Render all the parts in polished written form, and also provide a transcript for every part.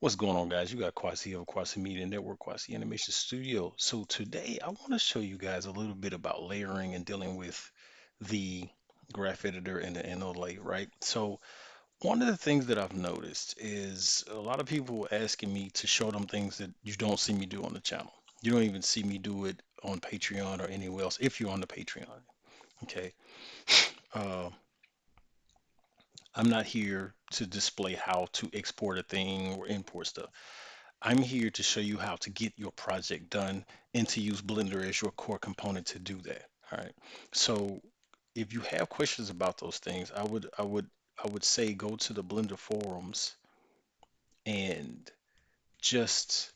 What's going on, guys? You got Quasi of Quasi Media Network, Quasi Animation Studio. So today I want to show you guys a little bit about layering and dealing with the graph editor and the NLA, right? So one of the things that I've noticed is a lot of people asking me to show them things that you don't see me do on the channel. You don't even see me do it on Patreon or anywhere else if you're on the Patreon. Okay. Uh, I'm not here to display how to export a thing or import stuff. I'm here to show you how to get your project done and to use Blender as your core component to do that. All right. So if you have questions about those things, I would say go to the Blender forums and just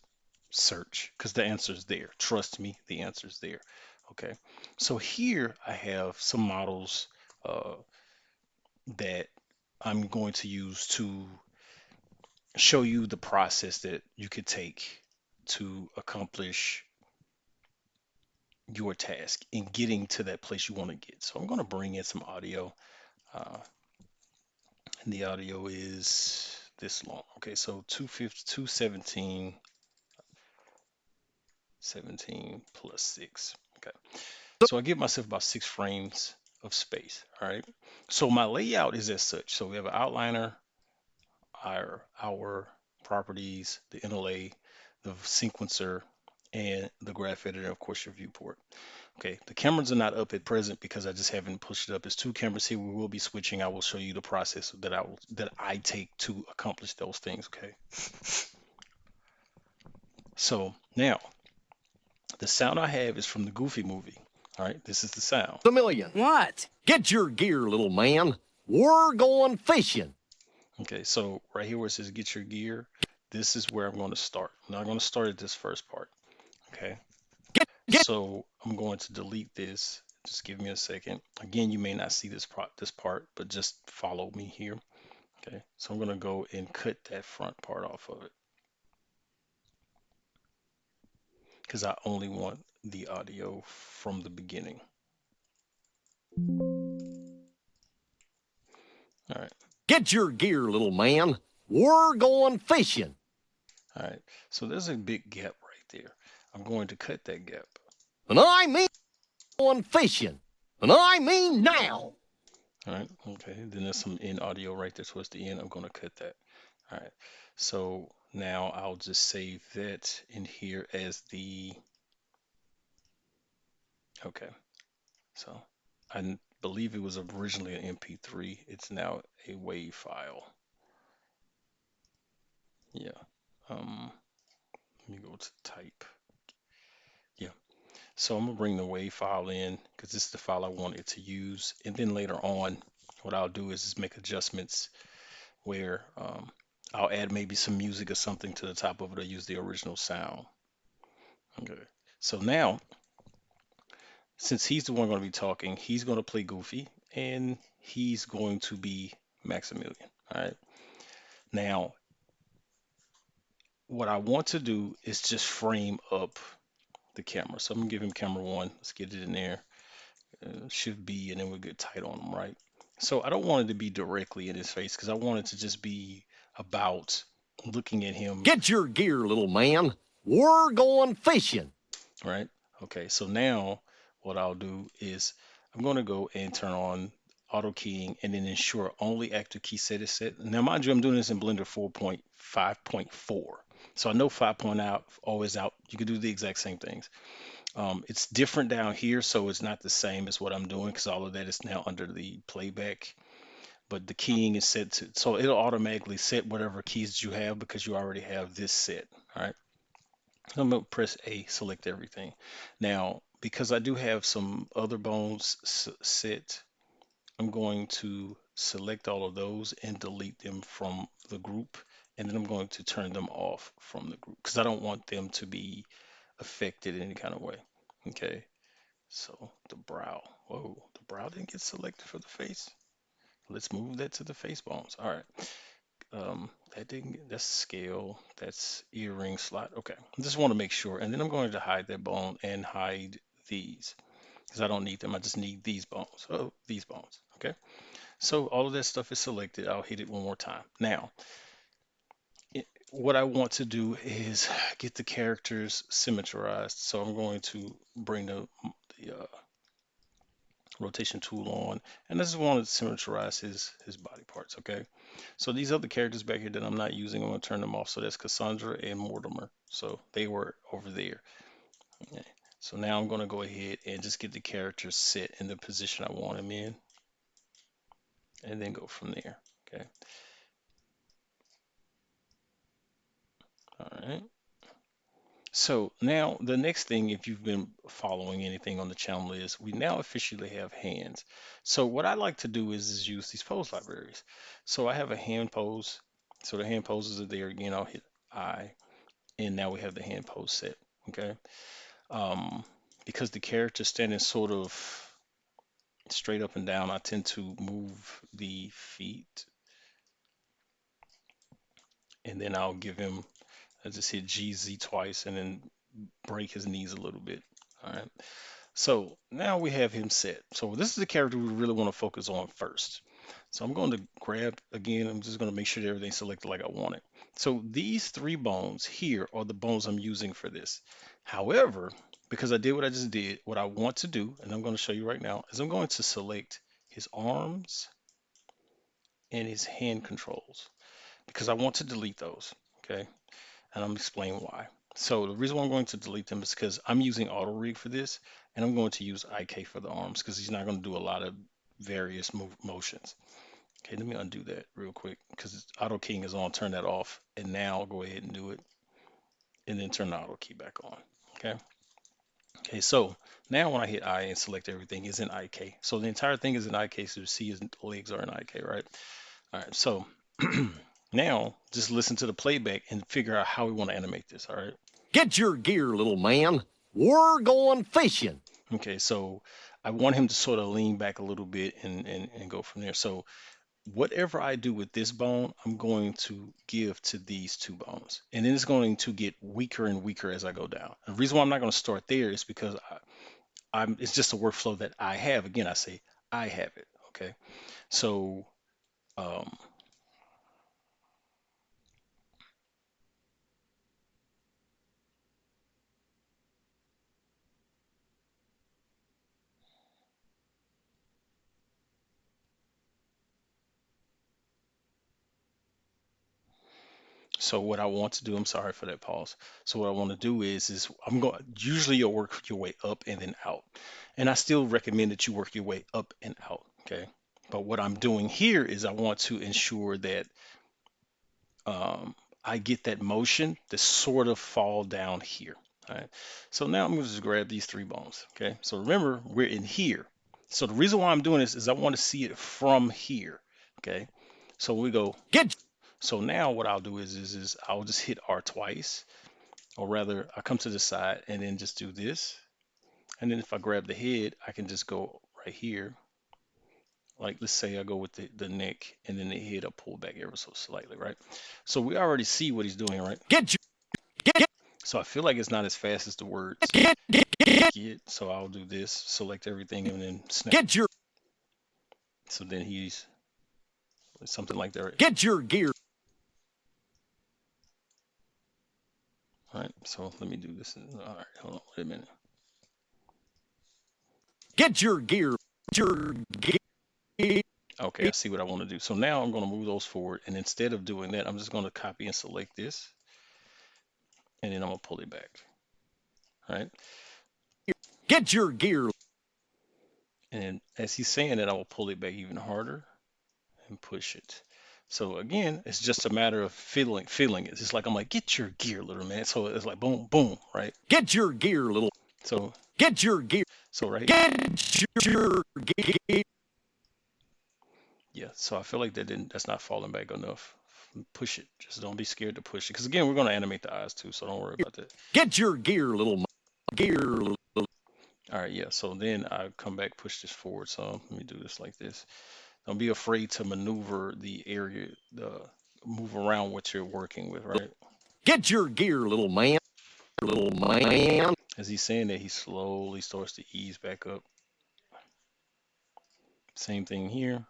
search because the answer is there. Trust me, the answer is there. Okay. So here I have some models uh, that I'm going to use to show you the process that you could take to accomplish your task in getting to that place you want to get. So I'm going to bring in some audio, uh, and the audio is this long. Okay, so 250, 217, 17 plus 6. Okay, so I give myself about 6 frames of space. All right, so my layout is as such. So we have an outliner, our properties, the NLA, the sequencer, and the graph editor, of course, your viewport. Okay, the cameras are not up at present because I just haven't pushed it up. There's two cameras here. We will be switching. I will show you the process that I take to accomplish those things. Okay. So now the sound I have is from the Goofy movie. All right, this is the sound. A million. What? Get your gear, little man. We're going fishing. Okay, so right here where it says get your gear, this is where I'm going to start. I'm not going to start at this first part. Okay. Get So I'm going to delete this. Just give me a second. Again, you may not see this part, but just follow me here. Okay, so I'm gonna go and cut that front part off of it because I only want the audio from the beginning. All right, get your gear, little man. We're going fishing. all right. So there's a big gap right there. I'm going to cut that gap. And I mean going fishing. And I mean now. All right, okay. Then there's some in audio right there towards the end. I'm gonna cut that. All right. So now I'll just save that in here as the, okay. So believe it was originally an MP3. It's now a WAV file. Yeah. Let me go to type. Yeah. So I'm gonna bring the WAV file in because this is the file I want it to use. And then later on, what I'll do is just make adjustments where I'll add maybe some music or something to the top of it or use the original sound. Okay. So now, since he's the one going to be talking, he's going to play Goofy and he's going to be Maximilian. All right. Now, what I want to do is just frame up the camera. So I'm gonna give him camera one. Let's get it in there. Shift B, and then we'll get tight on him, right? So I don't want it to be directly in his face because I want it to just be about looking at him, Get your gear, little man. We're going fishing. right? Okay, so now what I'll do is I'm going to go and turn on auto keying and then ensure only active key set is set. Now, mind you, I'm doing this in Blender 4.5.4. So I know 5.0 is out. You can do the exact same things. It's different down here, so it's not the same as what I'm doing because all of that is now under the playback. But the keying is set to, so it'll automatically set whatever keys you have because you already have this set. All right. I'm gonna press A, select everything. Now, because I do have some other bones set, I'm going to select all of those and delete them from the group. And then I'm going to turn them off from the group because I don't want them to be affected in any kind of way. Okay. So the brow. Whoa, the brow didn't get selected for the face. Let's move that to the face bones. All right. That didn't get, that's scale. That's earring slot. Okay. I just want to make sure. And then I'm going to hide that bone and hide these because I don't need them. I just need these bones. Oh, these bones. Okay. So all of that stuff is selected. I'll hit it one more time. Now, what I want to do is get the characters symmetrized. So I'm going to bring the rotation tool on, and I just want to symmetrize his body parts. Okay, so these other characters back here that I'm not using, I'm going to turn them off. So that's Cassandra and Mortimer. So they were over there. Okay. So now I'm going to go ahead and just get the characters set in the position I want them in, and then go from there. Okay. All right. So now the next thing, if you've been following anything on the channel, is we now officially have hands. So what I like to do is use these pose libraries. So I have a hand pose. So the hand poses are there again. I'll hit I, and now we have the hand pose set. Okay. Um, because the character standing sort of straight up and down, I tend to move the feet, and then I'll give him. I just hit GZ twice, and then break his knees a little bit. All right. So now we have him set. So this is the character we really want to focus on first. So I'm going to grab again, I'm just going to make sure that everything's selected like I want it. So these three bones here are the bones I'm using for this. However, because I did what I just did, what I want to do, and I'm going to show you right now, is I'm going to select his arms and his hand controls because I want to delete those. Okay. And I'm explaining why. So the reason why I'm going to delete them is because I'm using auto rig for this, and I'm going to use IK for the arms because he's not going to do a lot of various motions. Okay, let me undo that real quick because auto keying is on. Turn that off, and now I'll go ahead and do it, and then turn the auto key back on. Okay. Okay. So now when I hit I and select everything, is in IK. So the entire thing is in IK. So you see his legs are in IK, right? All right. So now just listen to the playback and figure out how we want to animate this. All right. Get your gear, little man. We're going fishing. Okay, so I want him to sort of lean back a little bit and go from there. So whatever I do with this bone, I'm going to give to these two bones. And then it's going to get weaker and weaker as I go down. The reason why I'm not going to start there is because it's just a workflow that I have. Again, I say I have it. Okay. So um, so what I want to do, I'm sorry for that pause. So what I want to do is I'm going usually you'll work your way up and then out. And I still recommend that you work your way up and out. Okay. But what I'm doing here is I want to ensure that um, I get that motion to sort of fall down here. All right. So now I'm going to just grab these three bones. Okay. So remember, we're in here. So the reason why I'm doing this is I want to see it from here. Okay. So we go. Get So now what I'll do is I'll just hit R twice, or rather I come to the side and then just do this. And then if I grab the head, I can just go right here. Like let's say I go with the neck and then the head, I pull back ever so slightly, right? So we already see what he's doing, right? get your get So I feel like it's not as fast as the words get get get. So I'll do this, select everything and then snap. get your So then he's something like that, right? get your gear. All right, so let me do this. All right, hold on, wait a minute. Get your gear. Your gear. Okay, I see what I want to do. So now I'm going to move those forward. And instead of doing that, I'm just going to copy and select this. And then I'm going to pull it back. All right. Get your gear. And as he's saying that, I will pull it back even harder and push it. So again, it's just a matter of feeling it. It's like I'm like, get your gear, little man. So it's like boom, boom, right? Get your gear, little. So Get your gear. right. Get your gear. Yeah. So I feel like that's not falling back enough. Push it. Just don't be scared to push it. Because again, we're going to animate the eyes too. So don't worry about that. Get your gear, little. Gear, little. All right. Yeah. So then I come back, push this forward. So let me do this like this. Don't be afraid to maneuver the area, move around what you're working with, right? Get your gear, little man. Little man. As he's saying that, he slowly starts to ease back up. Same thing here.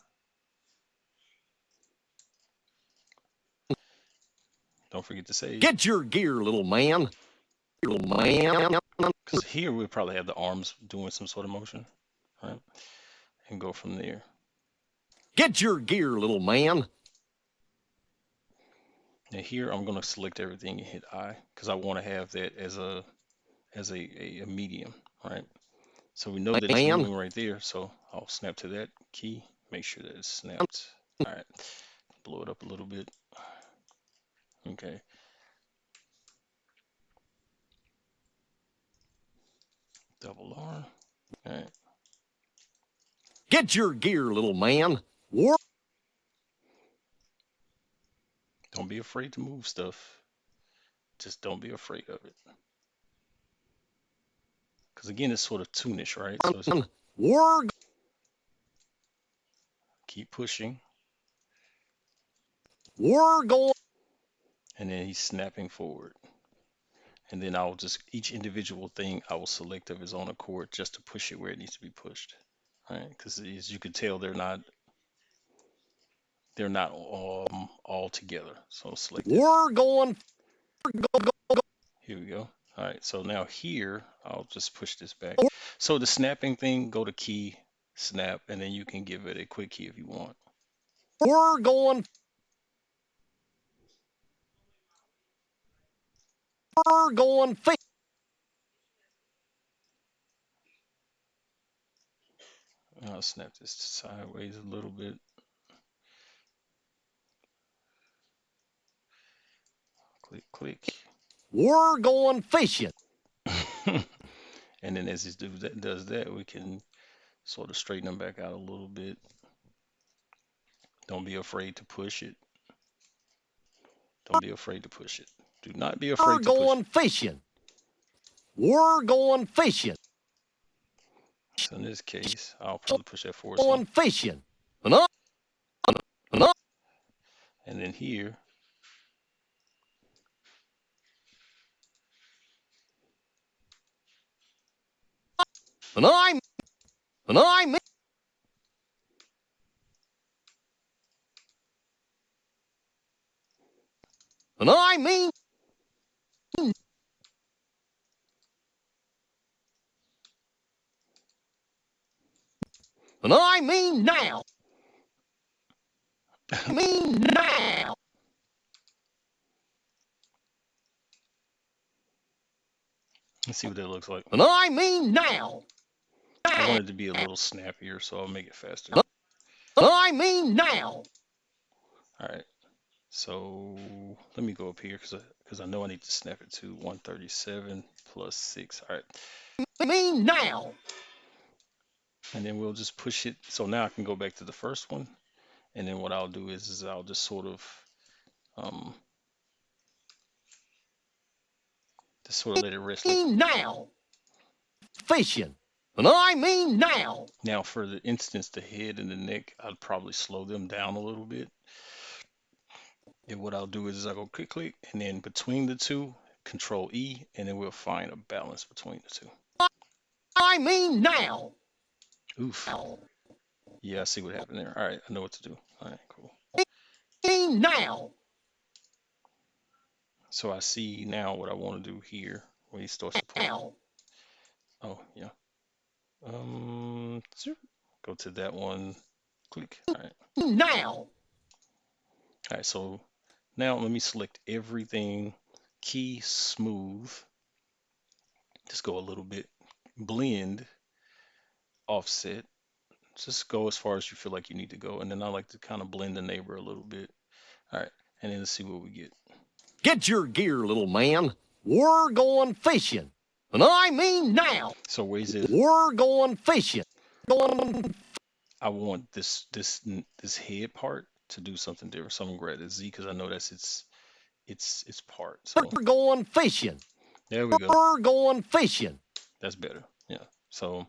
Don't forget to save. Get your gear, little man. Little man. Because here we'll probably have the arms doing some sort of motion, right? And go from there. Get your gear, little man. Now here I'm going to select everything and hit I because I want to have that as a medium, right? So we know that it's Man. moving right there. So I'll snap to that key, make sure that it's snapped. All right, blow it up a little bit. Okay, double R. All right, Get your gear, little man. War. don't be afraid to move stuff. Just don't be afraid of it. Because again, it's sort of toonish, right? So War. keep pushing, War going. and then he's snapping forward. And then I'll just, each individual thing I will select of his own accord just to push it where it needs to be pushed, right? Because as you can tell, they're not all together. So select this. War going. Here we go. All right, so now here, I'll just push this back. So the snapping thing, go to key, snap, and then you can give it a quick key if you want. War going. War going. I'll snap this sideways a little bit. Click, click. War going fishing. And then as it does that, we can sort of straighten them back out a little bit. Don't be afraid to push it. Don't be afraid to push it. Do not be War afraid to push going it. fishing. War going fishing. So in this case, I'll probably push that forward Going some. fishing. Enough. Enough. And then here, And I. And I mean. And I mean. And I mean now. I mean now. let's see what that looks like. And I mean now. I want it to be a little snappier, so I'll make it faster. And I mean now. All right. So let me go up here because I know I need to snap it to 137 plus 6. All right. I mean now. And then we'll just push it. So now I can go back to the first one. And then what I'll do is I'll just sort of um let it rest I like mean now. Fishing. And I mean now. now for the instance the head and the neck, I'd probably slow them down a little bit. And what I'll do is I'll go click click and then between the two, control E, and then we'll find a balance between the two. I mean now. Oof. Yeah, I see what happened there. All right, I know what to do. All right, cool. I mean now. So I see now what I want to do here when he starts to pull. Now. Oh, yeah. Go to that one. Click. All right. Now. All right. So now let me select everything. Key smooth. Just go a little bit. Blend. Offset. Just go as far as you feel like you need to go. And then I like to kind of blend the neighbor a little bit. All right. And then let's see what we get. Get your gear, little man. We're going fishing. And I mean now. So ways is We're going fishing. Going. I want this head part to do something different. So I'm gonna grab the Z because I know that's its part. So We're going fishing. there we go. We're going fishing. That's better. Yeah. So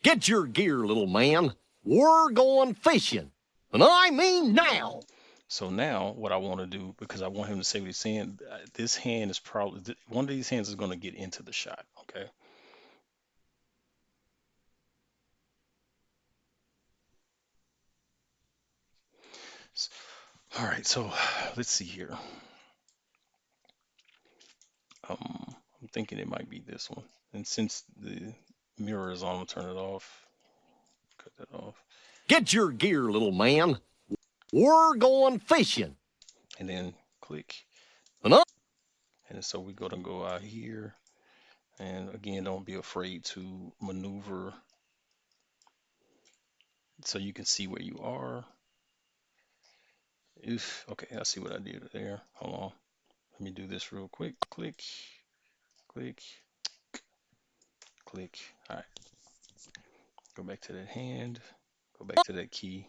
Get your gear, little man. We're going fishing. And I mean now. so now what I want to do, because I want him to say what he's saying, this hand is probably one of these hands is going to get into the shot. Okay. All right, so let's see here. I'm thinking it might be this one. And since the mirror is on, I'll turn it off. Cut that off. Get your gear, little man. We're going fishing. And then click. And I And so we're gonna go out here. And again, don't be afraid to maneuver so you can see where you are. Oof, okay, I see what I did there. Hold on. Let me do this real quick. Click, click, click. All right, go back to that hand. Go back to that key.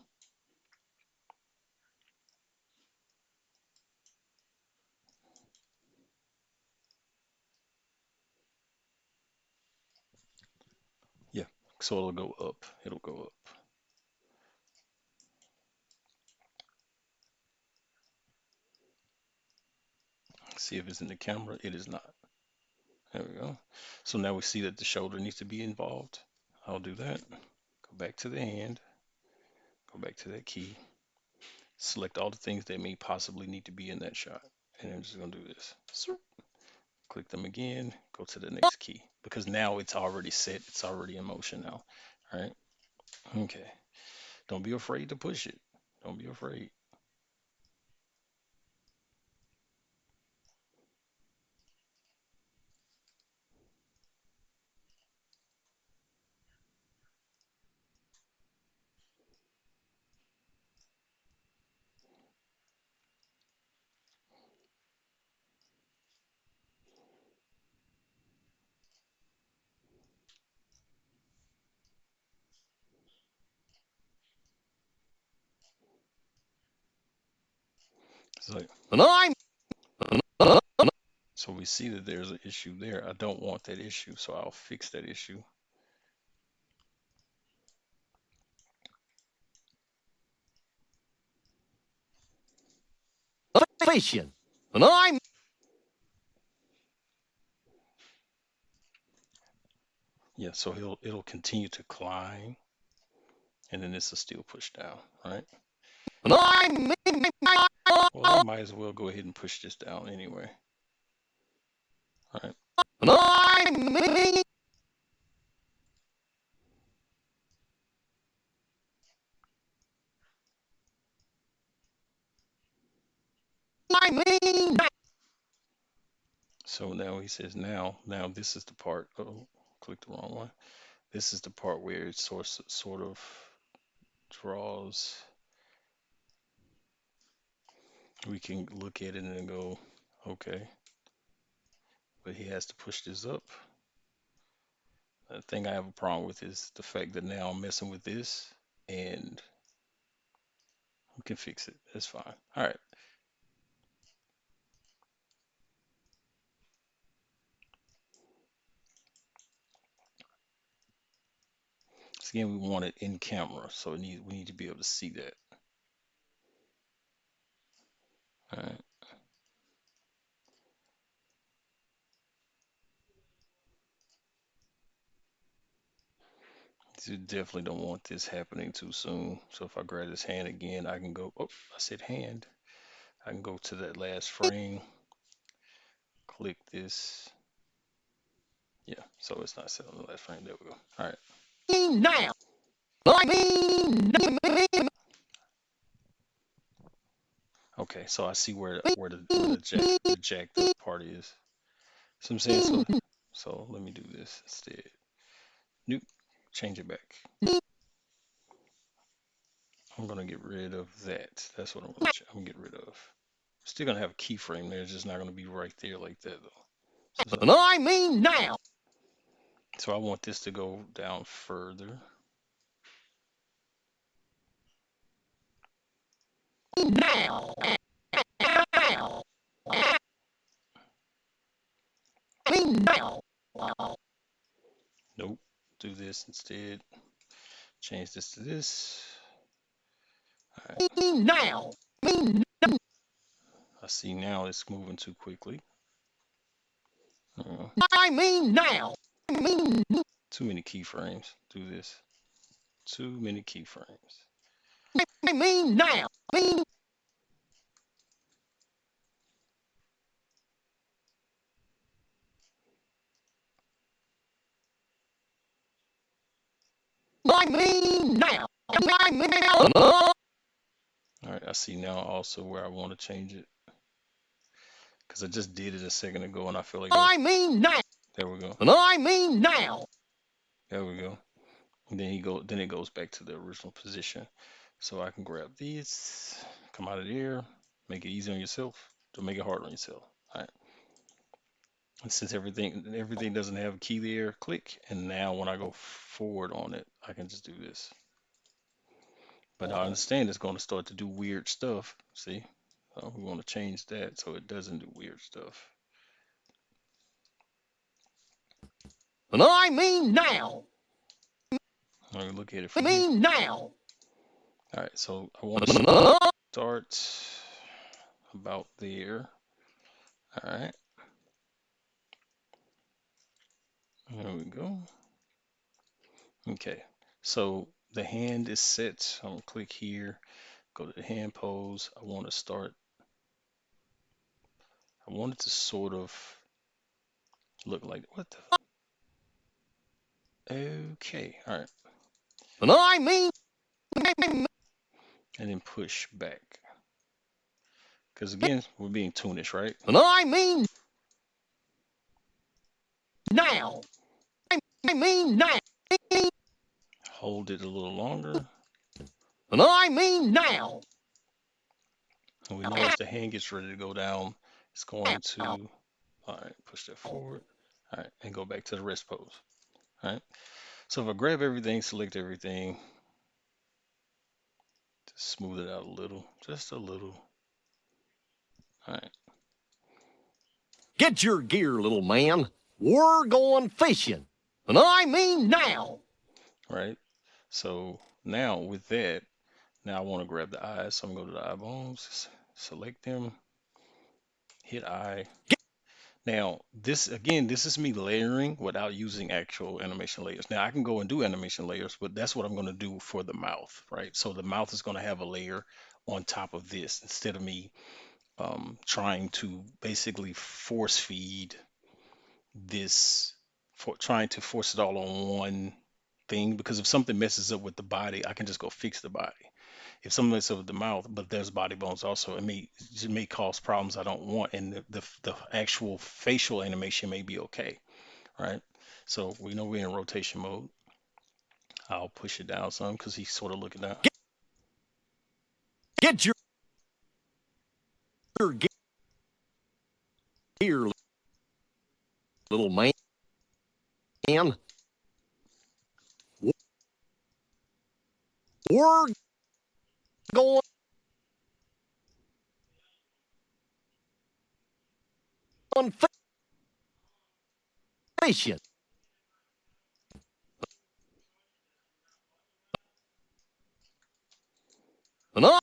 Yeah, so it'll go up. It'll go up. See if it's in the camera. It is not. There we go. So now we see that the shoulder needs to be involved. I'll do that. Go back to the hand. Go back to that key. Select all the things that may possibly need to be in that shot. And I'm just going to do this. Click them again. Go to the next key. Because now it's already set. It's already in motion now. All right. Okay. Don't be afraid to push it. Don't be afraid. So, and I'm so we see that there's an issue there. I don't want that issue. So I'll fix that issue. fishing. And I'm Yeah. So it'll continue to climb. And then this will still push down. Right. and I'm Well, I might as well go ahead and push this down anyway. All right. and I'm I mean So now he says now this is the part. Oh, click the wrong one. This is the part where it sort of draws. We can look at it and go, okay, but he has to push this up. The thing I have a problem with is the fact that now I'm messing with this, and we can fix it. That's fine. All right. So again, we want it in camera, so we need to be able to see that. All right. So you definitely don't want this happening too soon. So if I grab this hand again, I can go. Oh, I said hand. I can go to that last frame, click this. Yeah, so it's not set on the last frame. There we go. All right. now. I mean Okay, so I see where the jacked up part is. So I'm saying so let me do this instead. Nope, change it back. I'm gonna get rid of that. That's what I'm gonna get rid of. Still gonna have a keyframe there, it's just not gonna be right there like that though. and I mean now. So I want this to go down further. Now. Now. I mean now. Nope. Do this instead. Change this to this. All right. Now. I see now it's moving too quickly. Uh, I mean now. I mean Too many keyframes. Do this. Too many keyframes. I mean now. I mean I mean now. I mean now. All right, I see now also where I want to change it because I just did it a second ago and I feel like I mean now. there we go. And I mean now. There we go. And then it goes back to the original position. So I can grab these, come out of there, make it easy on yourself. Don't make it hard on yourself. All right. And since everything doesn't have a key there, click. And now when I go forward on it, I can just do this. But I understand it's going to start to do weird stuff. See? We want to change that so it doesn't do weird stuff. And I mean now. Let me look at it I from here. mean now. All right, so I want to start about there. All right, there we go. Okay, so the hand is set. I'm gonna click here, go to the hand pose. I want to start, I want it to sort of look like, what the, okay, all right, And I mean and then push back. Because again, we're being toonish, right? and I mean now. I mean now. Hold it a little longer. And I mean now. And we know as the hand gets ready to go down, it's going to, all right, push that forward. All right, and go back to the rest pose. All right. So if I grab everything, select everything, just smooth it out a little, just a little. All right. Get your gear, little man. We're going fishing. And I mean now. Right. So now with that, now I want to grab the eyes. So I'm going to go to the eye bones, select them, hit eye. Now, this again, this is me layering without using actual animation layers. Now, I can go and do animation layers, but that's what I'm going to do for the mouth, right? So the mouth is going to have a layer on top of this instead of me trying to basically force feed this, for trying to force it all on one thing. Because if something messes up with the body, I can just go fix the body. If something messes up with the mouth, but there's body bones also, it may cause problems I don't want, and the actual facial animation may be okay, right? So we know we're in rotation mode. I'll push it down some because he's sort of looking down. Get your gear, little man. We're going fishing. And I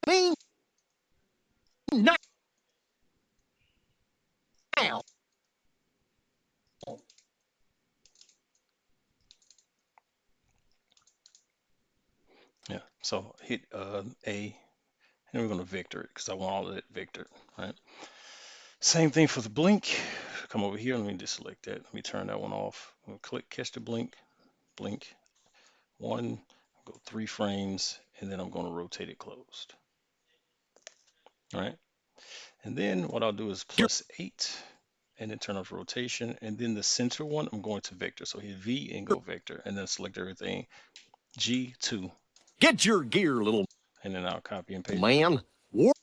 mean now. Yeah. So hit A, and we're going to vector it because I want all of that vectored, right? Same thing for the blink. Come over here. Let me just select that. Let me turn that one off. I'm gonna click, catch the blink, blink. One, go 3 frames, and then I'm going to rotate it closed. All right. And then what I'll do is +8, and then turn off rotation. And then the center one, I'm going to vector. So hit V and go vector, and then select everything. G2, Get your gear, little and then I'll copy and paste. man. We're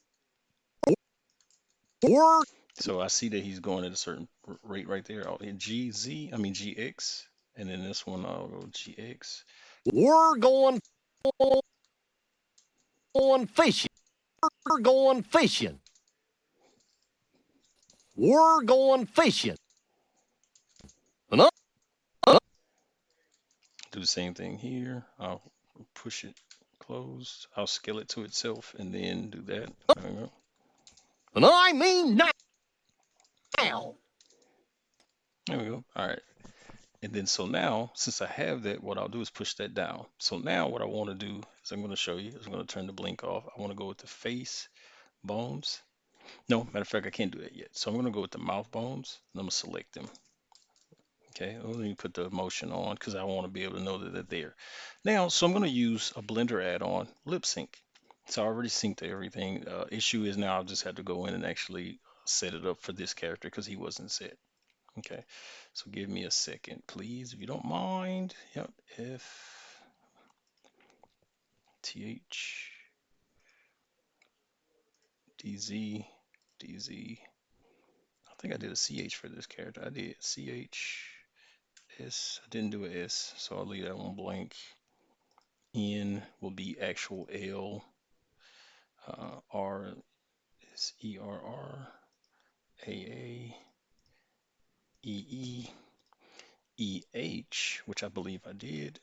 So I see that he's going at a certain rate right there. I'll hit GX, and then this one I'll go GX. we're going fishing. We're going fishing. We're going fishing. And Do the same thing here. I'll push it closed. I'll scale it to itself and then do that. There we go. I mean now. There we go. All right. And then so now, since I have that, what I'll do is push that down. So now what I want to do is I'm going to show you, is I'm going to turn the blink off. I want to go with the face bones. No, matter of fact, I can't do that yet. So I'm gonna go with the mouth bones and I'm gonna select them. Okay, let me put the motion on because I want to be able to know that they're there. Now, so I'm gonna use a Blender add-on, Lip Sync. So I already synced everything. Issue is now I just have to go in and actually set it up for this character because he wasn't set. Okay, so give me a second, please, if you don't mind. Yep, F T H D Z D Z. I think I did a CH for this character. I did CH S. I didn't do a S, so I'll leave that one blank. N will be actual L. R is ERR. AA. EE. EH, which I believe I did.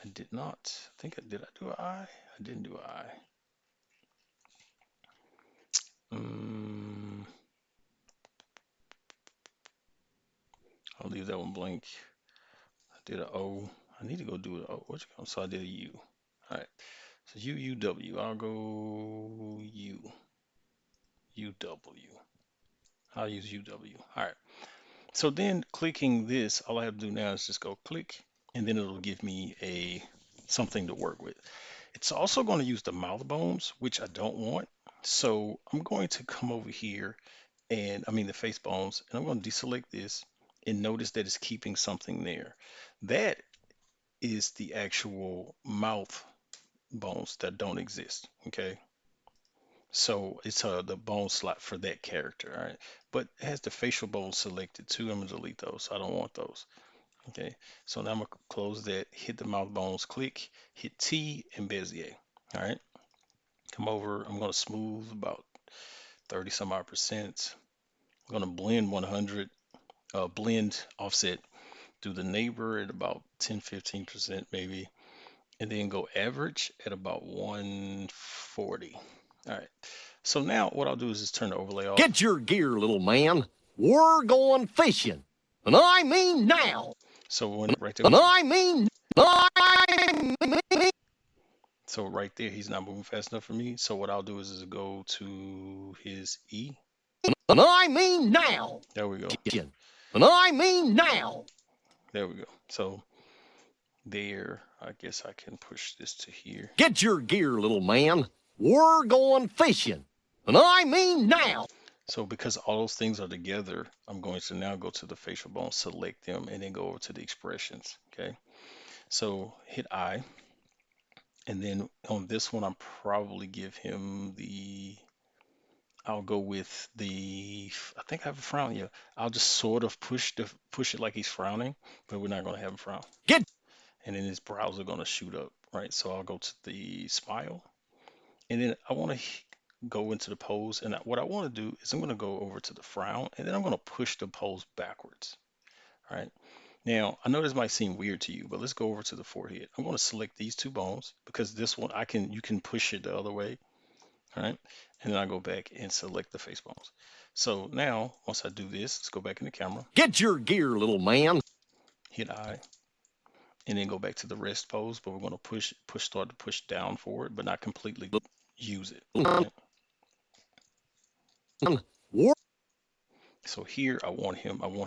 I did not. I think I did. I do an I? I didn't do an I. I'll leave that one blank. I did an O. I need to go do an O. What you call? So I did a U. All right. So U U W. I'll go U U W. I'll use UW. All right. So then clicking this, all I have to do now is just go click, and then it'll give me a something to work with. It's also going to use the mouth bones, which I don't want. So I'm going to come over here and I mean the face bones, and I'm going to deselect this and notice that it's keeping something there. That is the actual mouth bones that don't exist. Okay. So it's the bone slot for that character. All right. But it has the facial bones selected too. I'm going to delete those. I don't want those. Okay. So now I'm going to close that, hit the mouth bones, click, hit T and Bezier. All right. Come over. I'm going to smooth about 30 some odd percent. I'm going to blend 100, blend offset through the neighbor at about 10-15% maybe, and then go average at about 140. All right. So now what I'll do is just turn the overlay off. Get your gear, little man. We're going fishing. And I mean now. So when right there, And I mean, I mean. so right there, he's not moving fast enough for me. So what I'll do is go to his E. And I mean now. There we go. And I mean now. There we go. So there, I guess I can push this to here. Get your gear, little man. We're going fishing. And I mean now. So because all those things are together, I'm going to now go to the facial bone, select them, and then go over to the expressions. Okay. So hit I. And then on this one, I'll probably give him I'll go with I think I have a frown. Yeah. I'll just sort of push it like he's frowning, but we're not going to have him frown. Get. And then his brows are going to shoot up, right? So I'll go to the smile. And then I want to go into the pose. And what I want to do is I'm going to go over to the frown, and then I'm going to push the pose backwards. All right. Now, I know this might seem weird to you, but let's go over to the forehead. I'm going to select these two bones because this one you can push it the other way. All right. And then I go back and select the face bones. So now, once I do this, let's go back in the camera. Get your gear, little man. Hit I. And then go back to the rest pose, but we're going to start to push down forward, but not completely use it. Right? So here I want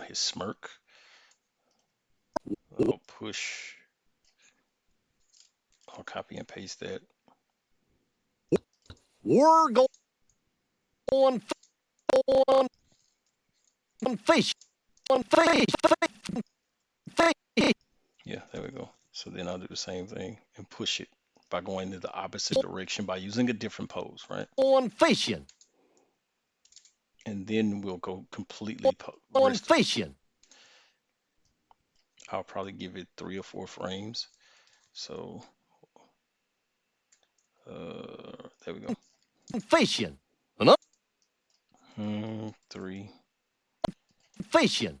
his smirk. I'll copy and paste that. We're going fish. Yeah, there we go. So then I'll do the same thing and push it by going in the opposite direction by using a different pose, right? Going fishing. And then we'll go completely Going fishing. I'll probably give it 3 or 4 frames. So there we go. Fishing. 3. Fishing.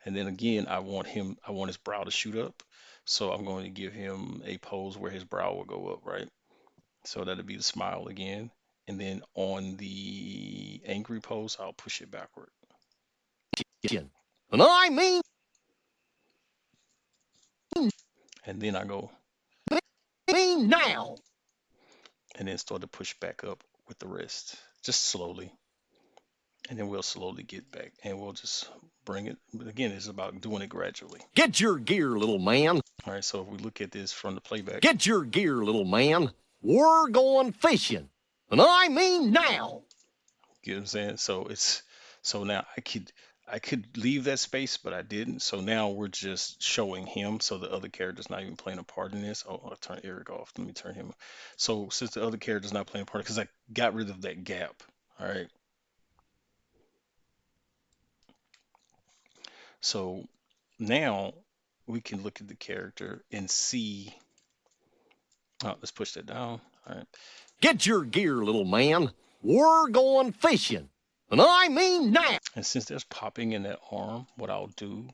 And then again, I want his brow to shoot up. So I'm going to give him a pose where his brow will go up, right? So that'll be the smile again. And then on the angry pose, I'll push it backward. And I mean And then I go now. and then start to push back up with the rest. just slowly, and then we'll slowly get back, and we'll just bring it. But again, it's about doing it gradually. Get your gear, little man. All right, so if we look at this from the playback, Get your gear, little man. We're going fishing. And I mean now. you know what I'm saying? So now I could leave that space, but I didn't. So now we're just showing him, so the other character's not even playing a part in this. Oh, I'll turn Eric off. Let me turn him. So since the other character's not playing a part, because I got rid of that gap. All right. So now we can look at the character and see. Oh, let's push that down. All right. Get your gear, little man. We're going fishing. And I mean now. And since there's popping in that arm, what I'll do,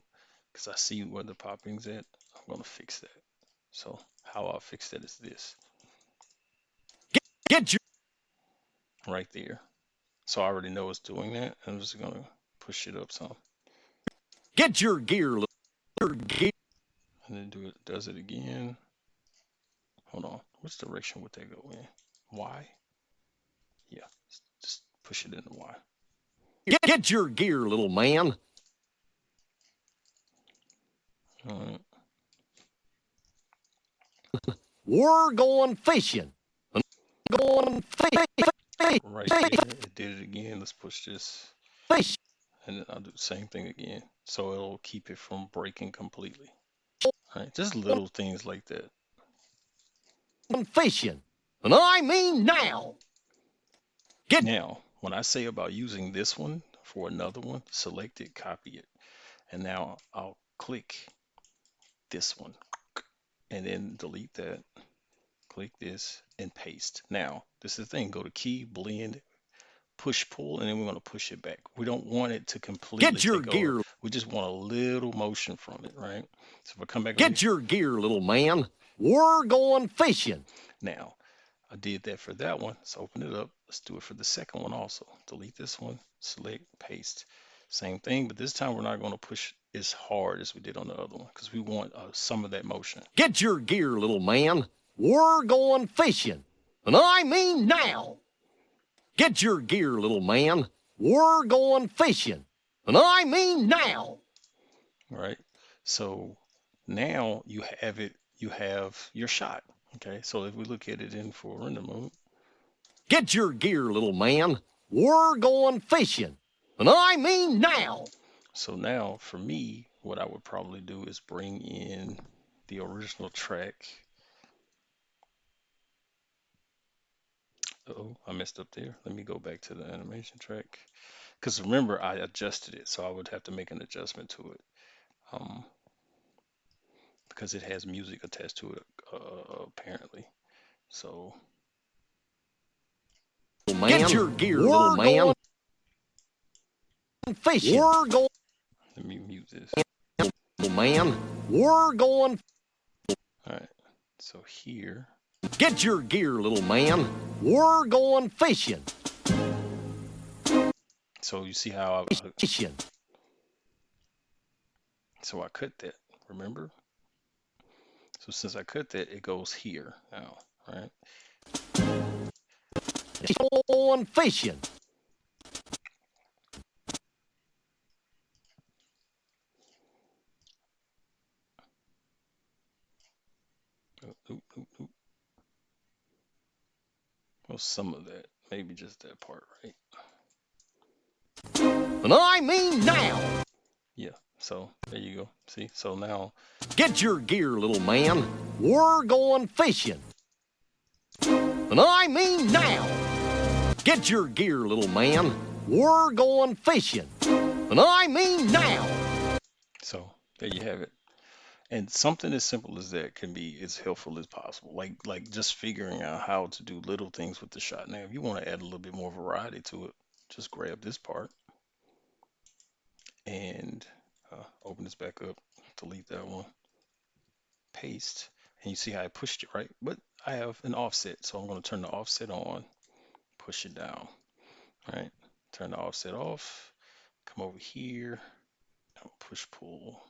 because I see where the popping's at, I'm gonna fix that. So how I'll fix that is this Get your right there. So I already know it's doing that. I'm just gonna push it up some, get your gear, little gear. and then does it again. Hold on. Which direction would they go in? Y? Yeah. Just push it in the Y. Get your gear, little man. All right. We're going fishing. Going fishing. Right there. It did it again. Let's push this. Fish. And then I'll do the same thing again. So it'll keep it from breaking completely. All right. Just little things like that. Fishing. And I mean now. Now, when I say about using this one for another one, select it, copy it. And now I'll click this one and then delete that. Click this and paste. Now, this is the thing. Go to key, blend, push, pull, and then we're going to push it back. We don't want it to completely Get your take gear. over. We just want a little motion from it, right? So if I come back Get your gear, little man. We're going fishing. now, I did that for that one. Let's open it up. Let's do it for the second one also. Delete this one, select, paste. Same thing, but this time we're not going to push as hard as we did on the other one because we want some of that motion. Get your gear, little man. We're going fishing. And I mean now. Get your gear, little man. We're going fishing. And I mean now. All right. So now you have it, you have your shot. Okay. So if we look at it in full render mode, Get your gear, little man. We're going fishing. And I mean now. so now for me, what I would probably do is bring in the original track. Oh, I messed up there. Let me go back to the animation track. Because remember, I adjusted it, so I would have to make an adjustment to it. Because it has music attached to it, apparently. So, Little man. Get your gear, little man. Fishing. We're going. Let me mute this. Little man. We're going. All right. So here. Get your gear, little man. We're going fishing. So you see how I Fishing. so I cut that, remember? So since I cut that, it goes here now, right? Going fishing. Oop. Well, some of that, maybe just that part, right? And I mean now. Yeah, so there you go. See, so now. Get your gear, little man. We're going fishing. And I mean now. Get your gear, little man. We're going fishing. And I mean now. So there you have it. And something as simple as that can be as helpful as possible. Like just figuring out how to do little things with the shot. Now, if you want to add a little bit more variety to it, just grab this part and open this back up, delete that one, paste, and you see how I pushed it, right? But I have an offset, so I'm going to turn the offset on, push it down, right? Turn the offset off, come over here, push pull.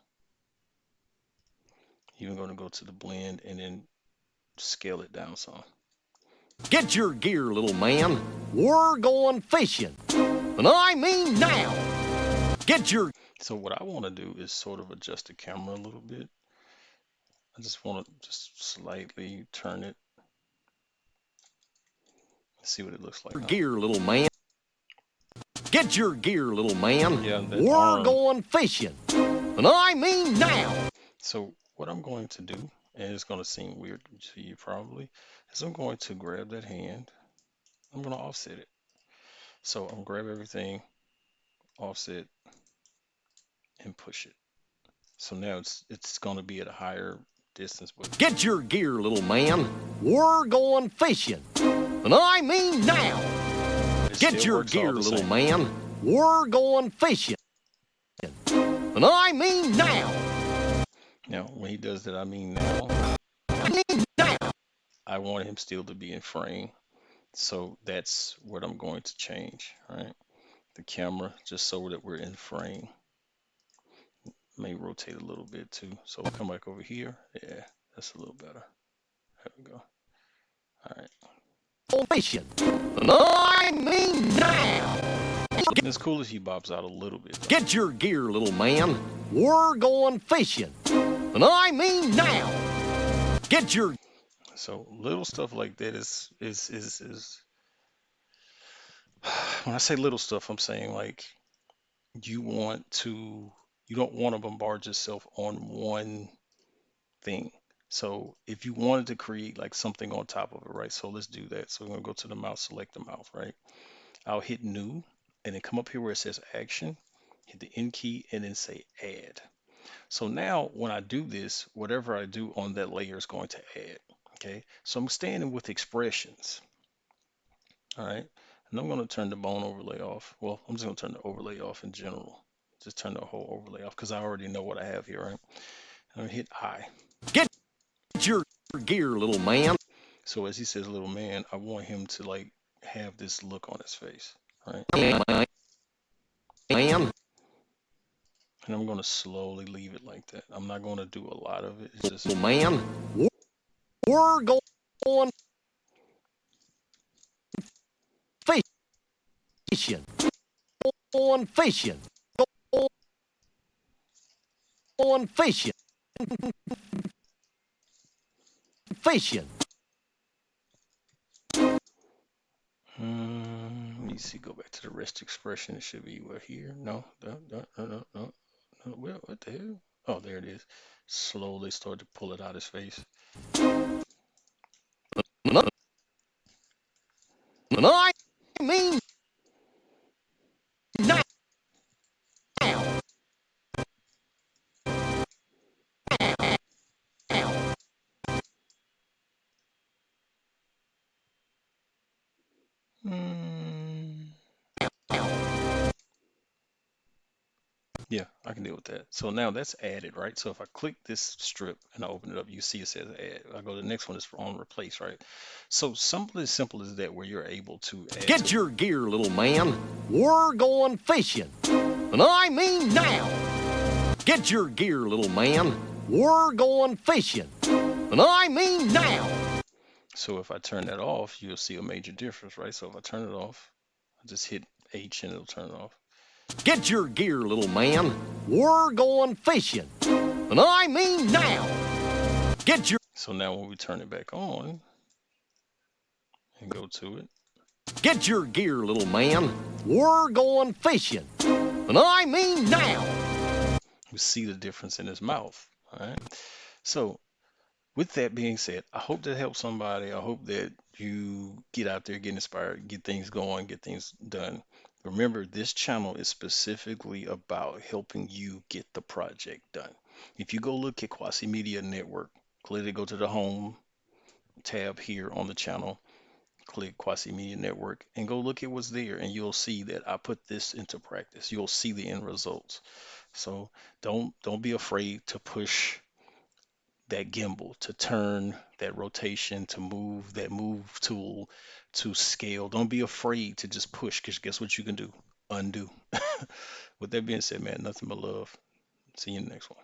Even going to go to the blend and then scale it down some. Get your gear, little man. we're going fishing. And I mean now. Get your So what I want to do is sort of adjust the camera a little bit. I just want to just slightly turn it. See what it looks like now. gear, little man. Get your gear, little man. Yeah, that We're arm. going fishing. And I mean now. So what I'm going to do, and it's going to seem weird to you probably, is I'm going to grab that hand. I'm going to offset it. So I'm going to grab everything, offset, and push it. So now it's going to be at a higher distance. But Get your gear, little man. We're going fishing. And I mean now. it Get still your works all gear, the little same. man. We're going fishing. And I mean now. Now, when he does that, I mean now, I mean now. I want him still to be in frame. So that's what I'm going to change, right? The camera, just so that we're in frame. May rotate a little bit too. So we'll come back over here. Yeah, that's a little better. There we go. All right. Fishing. And I mean now. And it's cool if he bobs out a little bit, though. Get your gear, little man. We're going fishing. And I mean now. Get your So little stuff like that is when I say little stuff, I'm saying like you don't want to bombard yourself on one thing. So if you wanted to create like something on top of it, right? So let's do that. So we're gonna go to the mouse, select the mouse, right? I'll hit new and then come up here where it says action, hit the N key and then say add. So now when I do this, whatever I do on that layer is going to add. Okay. So I'm standing with expressions. All right. And I'm going to turn the bone overlay off. Well, I'm just going to turn the overlay off in general. Just turn the whole overlay off because I already know what I have here, right? I'm going to hit I. get your gear, little man. So as he says, little man, I want him to like have this look on his face, right? Man. And I'm going to slowly leave it like that. I'm not going to do a lot of it. It's just Little man. We're going fishing. Going fishing. Going fishing. Fishing. let me see. Go back to the rest expression. It should be what here. No, no, no, no, no, no. No, what the hell? Oh, there it is. Slowly start to pull it out his face. And I mean now. Mm, yeah, I can deal with that. So now that's added, right? So if I click this strip and I open it up, you see it says add. I go to the next one, it's on replace, right? So something as simple as that where you're able to add Get to your gear, little man. We're going fishing. And I mean now. Get your gear, little man. We're going fishing. And I mean now. So if I turn that off, you'll see a major difference, right? So if I turn it off, I just hit H and it'll turn it off. Get your gear, little man. We're going fishing. And I mean now. Get your So now when we turn it back on and go to it, Get your gear, little man. We're going fishing. And I mean now. you see the difference in his mouth, all right? So with that being said, I hope that helps somebody. I hope that you get out there, get inspired, get things going, get things done. Remember, this channel is specifically about helping you get the project done. If you go look at Quasi Media Network, clearly go to the home tab here on the channel, click Quasi Media Network, and go look at what's there, and you'll see that I put this into practice. You'll see the end results. So don't be afraid to push that gimbal, to turn that rotation, to move that move tool, to scale. Don't be afraid to just push, because guess what you can do? Undo. With that being said, man, nothing but love. See you in the next one.